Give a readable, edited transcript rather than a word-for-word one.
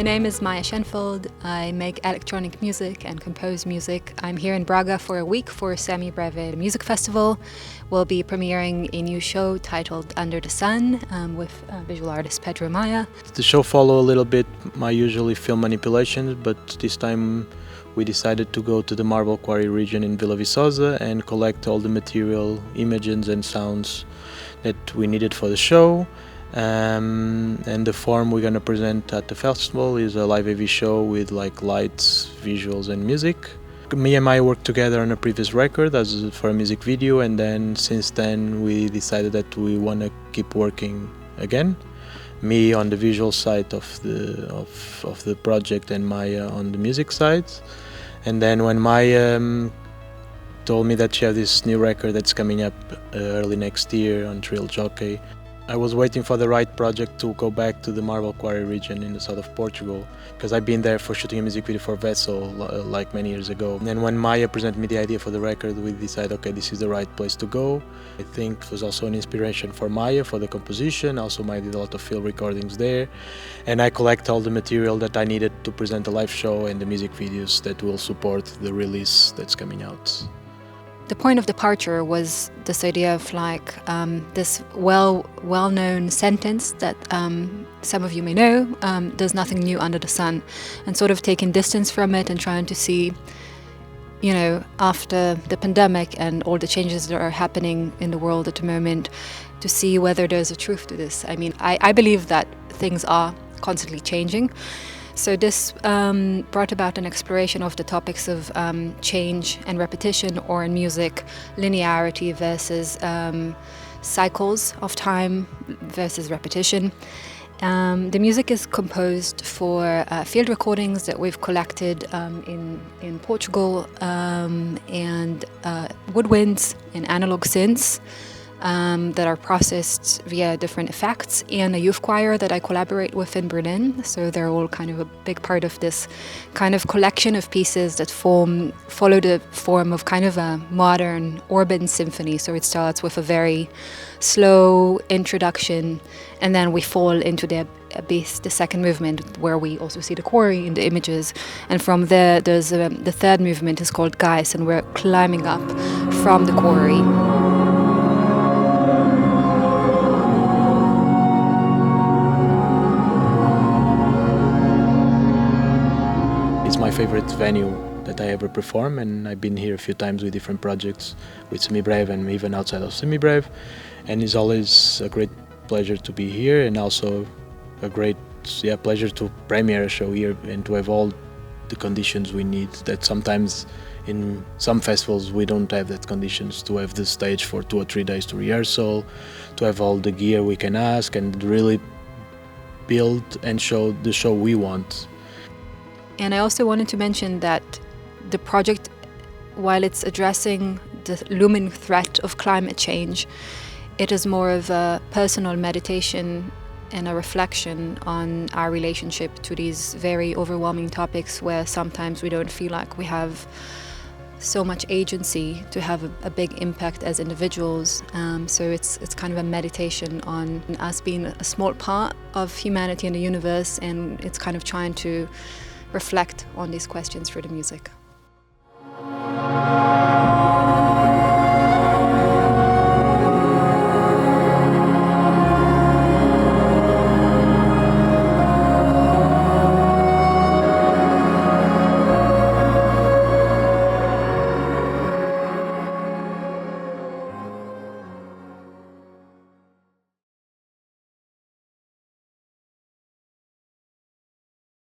My name is Maya Shenfeld. I make electronic music and compose music. I'm here in Braga for a week for Semibreve Music Festival. We'll be premiering a new show titled Under the Sun with visual artist Pedro Maia. The show follows a little bit my usually film manipulations, but this time we decided to go to the Marble Quarry region in Vila Viçosa and collect all the material, images and sounds that we needed for the show. And the form we're going to present at the festival is a live AV show with like lights, visuals and music. Me and Maya worked together on a previous record for a music video, and then since then we decided that we want to keep working again. Me on the visual side of the project and Maya on the music side. And then when Maya told me that she had this new record that's coming up early next year on Trill Jockey, I was waiting for the right project to go back to the Marble Quarry region in the south of Portugal, because I've been there for shooting a music video for Vessel like many years ago. And then when Maya presented me the idea for the record, we decided, okay, this is the right place to go. I think it was also an inspiration for Maya for the composition. Also, Maya did a lot of field recordings there, and I collect all the material that I needed to present the live show and the music videos that will support the release that's coming out. The point of departure was this idea of like this well-known sentence that some of you may know, there's nothing new under the sun, and sort of taking distance from it and trying to see, you know, after the pandemic and all the changes that are happening in the world at the moment, to see whether there's a truth to this. I mean, I believe that things are constantly changing. So this brought about an exploration of the topics of change and repetition, or in music, linearity versus cycles of time versus repetition. The music is composed for field recordings that we've collected in Portugal, and woodwinds and analog synths that are processed via different effects, and a youth choir that I collaborate with in Berlin. So they're all kind of a big part of this kind of collection of pieces that follow the form of kind of a modern urban symphony. So it starts with a very slow introduction, and then we fall into the abyss, the second movement, where we also see the quarry in the images. And from there, there's the third movement is called Geist, and we're climbing up from the quarry. It's my favorite venue that I ever perform, and I've been here a few times with different projects, with Semibreve and even outside of Semibreve, and it's always a great pleasure to be here, and also a great pleasure to premiere a show here and to have all the conditions we need that sometimes in some festivals we don't have that conditions, to have the stage for 2 or 3 days to rehearsal, to have all the gear we can ask and really build and show the show we want. And I also wanted to mention that the project, while it's addressing the looming threat of climate change, it is more of a personal meditation and a reflection on our relationship to these very overwhelming topics, where sometimes we don't feel like we have so much agency to have a big impact as individuals. So it's kind of a meditation on us being a small part of humanity and the universe, and it's kind of trying to reflect on these questions through the music.